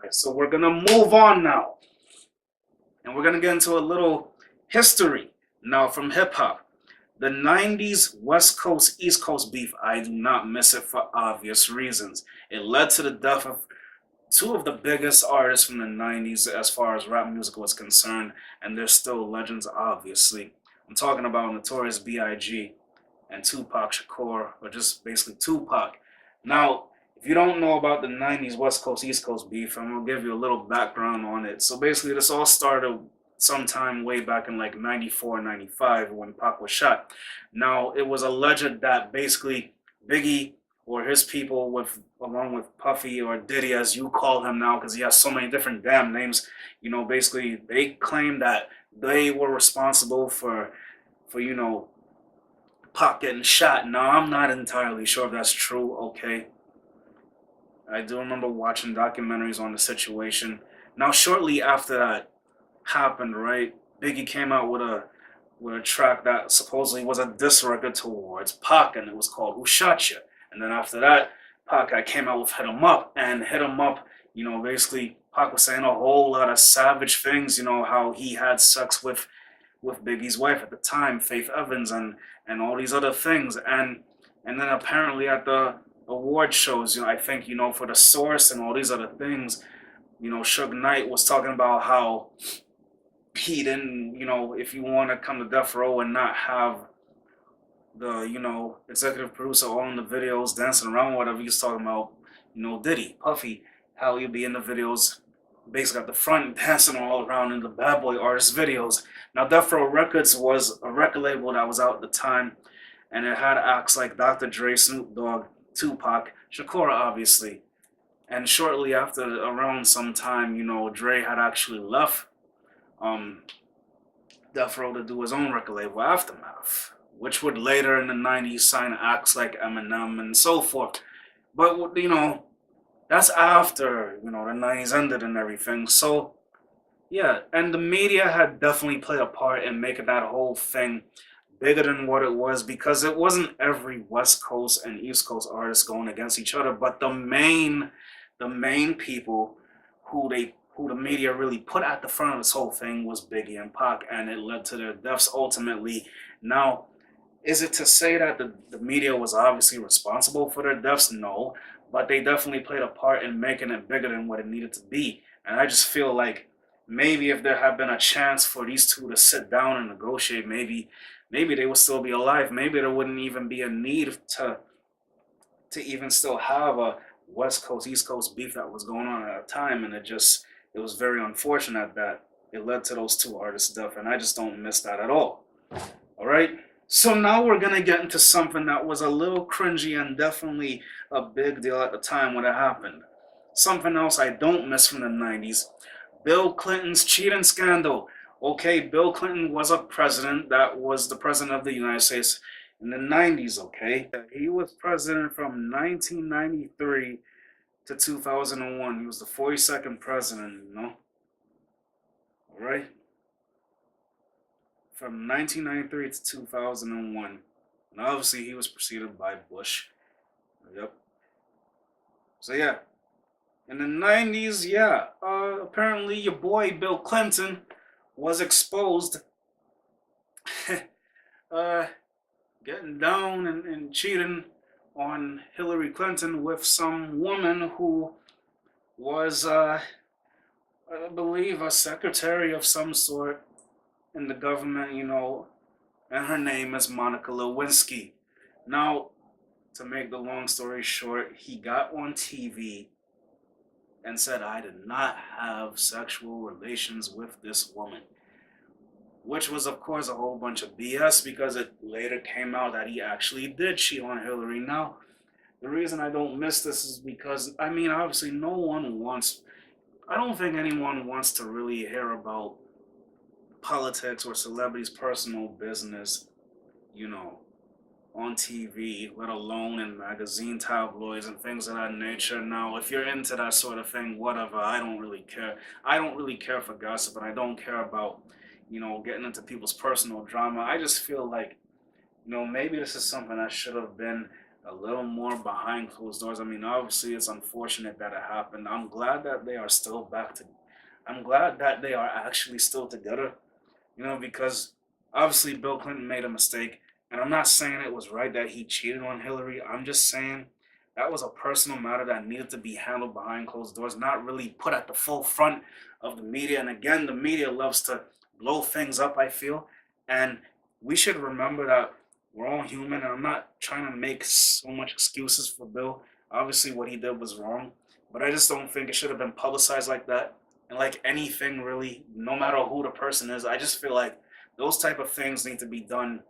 So we're gonna move on now, and we're gonna get into a little history now from hip hop. The 90s West Coast East Coast beef, I do not miss it for obvious reasons. It led to the death of two of the biggest artists from the 90s as far as rap music was concerned, and they're still legends, obviously. I'm talking about Notorious B.I.G. and Tupac Shakur, or just basically Tupac. Now, if you don't know about the 90s West Coast East Coast beef, I'm going to give you a little background on it. So basically, this all started sometime way back in like 94, 95 when Pac was shot. Now, it was alleged that basically Biggie or his people, with along with Puffy or Diddy, as you call him now, because he has so many different damn names, basically they claim that they were responsible for Pac getting shot. Now, I'm not entirely sure if that's true, okay? I do remember watching documentaries on the situation. Now, shortly after that happened, right, Biggie came out with a track that supposedly was a diss record towards Pac, and it was called Who Shot Ya? And then after that, Pac came out with Hit 'Em Up, and Hit 'Em Up, basically Pac was saying a whole lot of savage things, how he had sex with Biggie's wife at the time, Faith Evans, and all these other things, and then apparently at the award shows, I think for the Source and all these other things, Suge Knight was talking about how he didn't, if you want to come to Death Row and not have the executive producer all in the videos dancing around, whatever he's talking about, Diddy, Puffy, how he'll be in the videos basically at the front dancing all around in the Bad Boy artist videos. Now, Death Row Records was a record label that was out at the time, and it had acts like Dr. Dre, Snoop Dogg, Tupac, Shakur, obviously. And shortly after, around some time, Dre had actually left Death Row to do his own record label, Aftermath, which would later in the 90s sign acts like Eminem and so forth. But, that's after, the 90s ended and everything. So, yeah, and the media had definitely played a part in making that whole thing bigger than what it was, because it wasn't every West Coast and East Coast artist going against each other, but the main people who the media really put at the front of this whole thing was Biggie and Pac, and it led to their deaths ultimately. Now, is it to say that the media was obviously responsible for their deaths? No, but they definitely played a part in making it bigger than what it needed to be. And I just feel like maybe if there had been a chance for these two to sit down and negotiate, maybe they would still be alive. Maybe there wouldn't even be a need to even still have a West Coast East Coast beef that was going on at the time, and it was very unfortunate that it led to those two artists' death, and I just don't miss that at all. All right. So now we're gonna get into something that was a little cringy and definitely a big deal at the time when it happened. Something else I don't miss from the 90s. Bill Clinton's cheating scandal. Okay, Bill Clinton was a president that was the president of the United States in the 90s, okay? He was president from 1993 to 2001. He was the 42nd president, All right? From 1993 to 2001. And obviously, he was preceded by Bush. Yep. So, yeah. In the 90s, yeah, apparently your boy Bill Clinton was exposed getting down and cheating on Hillary Clinton with some woman who was, I believe, a secretary of some sort in the government, and her name is Monica Lewinsky. Now, to make the long story short, he got on TV and said, I did not have sexual relations with this woman. Which was, of course, a whole bunch of BS, because it later came out that he actually did cheat on Hillary. Now, the reason I don't miss this is because, obviously no one wants I don't think anyone wants to really hear about politics or celebrities' personal business, you know, on TV, let alone in magazine tabloids and things of that nature. Now, if you're into that sort of thing, whatever, I don't really care. I don't really care for gossip, and I don't care about, getting into people's personal drama. I just feel like, maybe this is something that should have been a little more behind closed doors. I mean, obviously, it's unfortunate that it happened. I'm glad that they are still back to. I'm glad that they are actually still together. Because obviously Bill Clinton made a mistake, and I'm not saying it was right that he cheated on Hillary. I'm just saying that was a personal matter that needed to be handled behind closed doors, not really put at the full front of the media. And again, the media loves to blow things up, I feel, and we should remember that we're all human, and I'm not trying to make so much excuses for Bill. Obviously, what he did was wrong, but I just don't think it should have been publicized like that. And like anything really, no matter who the person is, I just feel like those type of things need to be done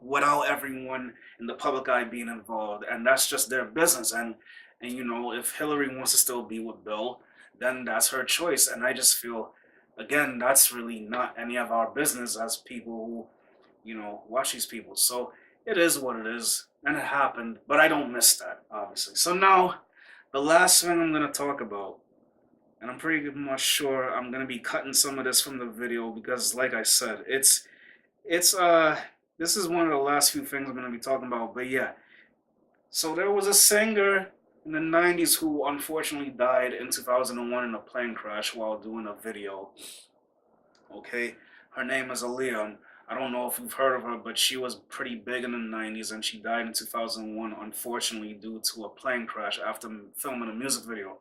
without everyone in the public eye being involved, and that's just their business. And if Hillary wants to still be with Bill, then that's her choice. And I just feel, again, that's really not any of our business as people who watch these people. So it is what it is, and it happened. But I don't miss that, obviously. So now, the last thing I'm gonna talk about, and I'm pretty much sure I'm gonna be cutting some of this from the video because, like I said, it's this is one of the last few things I'm gonna be talking about. But yeah, so there was a singer in the 90s who unfortunately died in 2001 in a plane crash while doing a video. Okay, her name is Aaliyah. I don't know if you've heard of her, but she was pretty big in the 90s, and she died in 2001, unfortunately, due to a plane crash after filming a music video.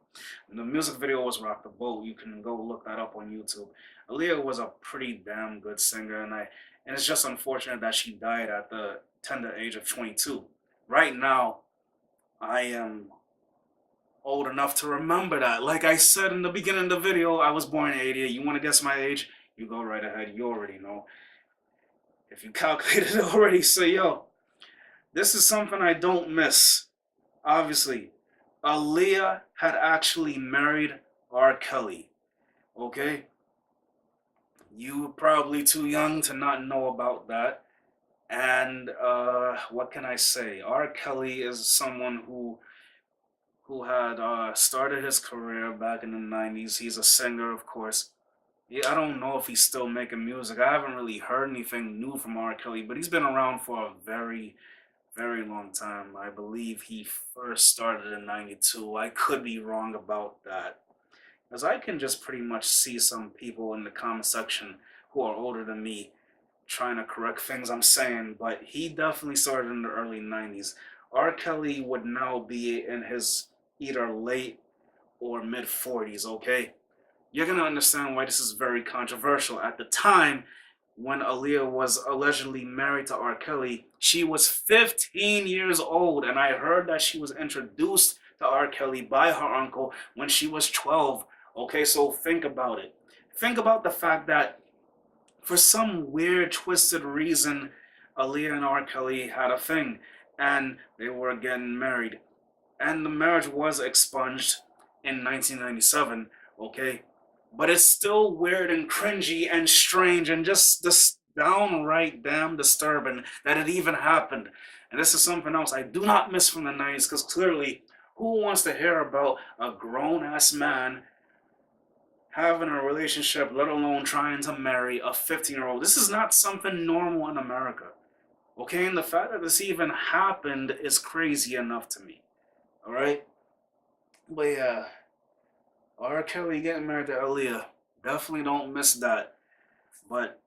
And the music video was Rock the Boat. You can go look that up on YouTube. Aaliyah was a pretty damn good singer, and it's just unfortunate that she died at the tender age of 22. Right now, I am old enough to remember that. Like I said in the beginning of the video, I was born in 88. You want to guess my age? You go right ahead. You already know. If you calculated it already, so yo, this is something I don't miss. Obviously, Aaliyah had actually married R.Kelly. Okay? You were probably too young to not know about that. And what can I say? R.Kelly is someone who had started his career back in the 90s. He's a singer, of course. Yeah, I don't know if he's still making music. I haven't really heard anything new from R. Kelly, but he's been around for a very, very long time. I believe he first started in 92. I could be wrong about that. As I can just pretty much see some people in the comment section who are older than me trying to correct things I'm saying, but he definitely started in the early 90s. R. Kelly would now be in his either late or mid 40s, okay? You're going to understand why this is very controversial. At the time, when Aaliyah was allegedly married to R. Kelly, she was 15 years old, and I heard that she was introduced to R. Kelly by her uncle when she was 12. Okay, so think about it. Think about the fact that for some weird, twisted reason, Aaliyah and R. Kelly had a thing, and they were getting married. And the marriage was expunged in 1997, okay? But it's still weird and cringy and strange and just this downright damn disturbing that it even happened. And this is something else I do not miss from the 90s, because clearly, who wants to hear about a grown-ass man having a relationship, let alone trying to marry a 15-year-old? This is not something normal in America. Okay, and the fact that this even happened is crazy enough to me. Alright? But yeah, R. Kelly getting married to Aaliyah. Definitely don't miss that. But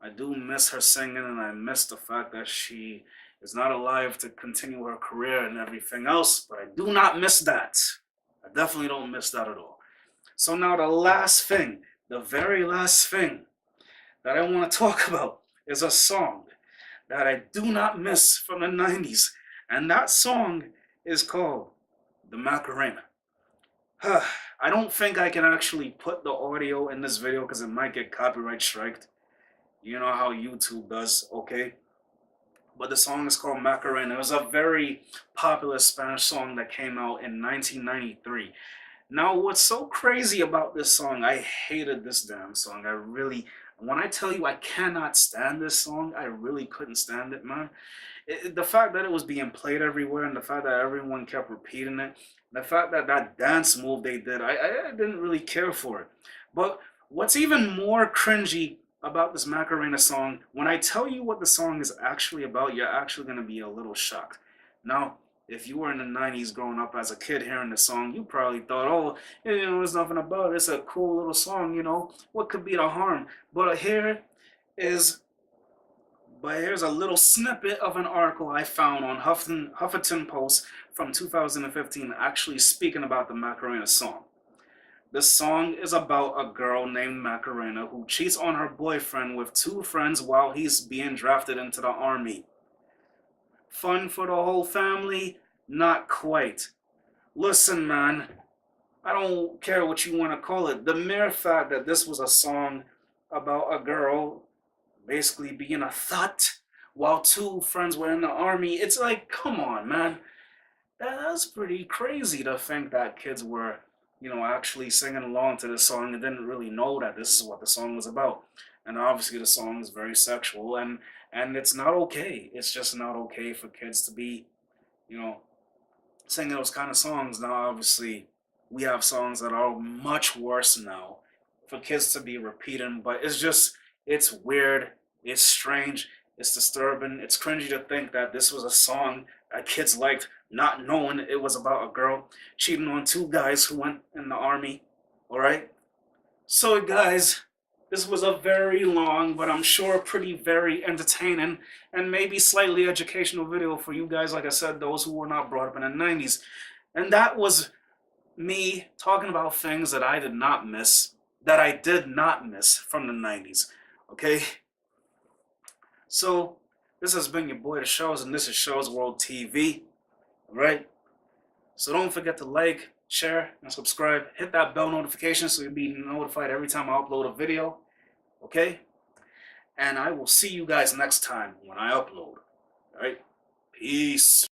I do miss her singing, and I miss the fact that she is not alive to continue her career and everything else. But I do not miss that. I definitely don't miss that at all. So now the last thing, the very last thing that I want to talk about is a song that I do not miss from the 90s. And that song is called The Macarena. I don't think I can actually put the audio in this video because it might get copyright striked. You know how YouTube does, okay? But the song is called Macarena. It was a very popular Spanish song that came out in 1993. Now, what's so crazy about this song, I hated this damn song. I really, when I tell you I cannot stand this song, I really couldn't stand it, man. The fact that it was being played everywhere and the fact that everyone kept repeating it, the fact that that dance move they did, I didn't really care for it. But what's even more cringy about this Macarena song, when I tell you what the song is actually about, you're actually going to be a little shocked. Now, if you were in the 90s growing up as a kid hearing the song, you probably thought, oh, there's nothing about it. It's a cool little song, What could be the harm? But is here's a little snippet of an article I found on Huffington Post from 2015 actually speaking about the Macarena song. The song is about a girl named Macarena who cheats on her boyfriend with two friends while he's being drafted into the army. Fun for the whole family? Not quite. Listen, man, I don't care what you want to call it. The mere fact that this was a song about a girl basically being a thot while two friends were in the army, it's like, come on, man. That's pretty crazy to think that kids were, actually singing along to this song and didn't really know that this is what the song was about. And obviously the song is very sexual and it's not okay. It's just not okay for kids to be, singing those kind of songs. Now obviously we have songs that are much worse now for kids to be repeating, but it's weird, it's strange, it's disturbing, it's cringy to think that this was a song that kids liked, not knowing it was about a girl cheating on two guys who went in the army. Alright? So guys, this was a very long, but I'm sure pretty very entertaining and maybe slightly educational video for you guys, like I said, those who were not brought up in the 90s. And that was me talking about things that I did not miss from the 90s. Okay? So, this has been your boy The Shows, and this is Shows World TV. Alright? So don't forget to like, share, and subscribe. Hit that bell notification so you'll be notified every time I upload a video. Okay? And I will see you guys next time when I upload. Alright? Peace.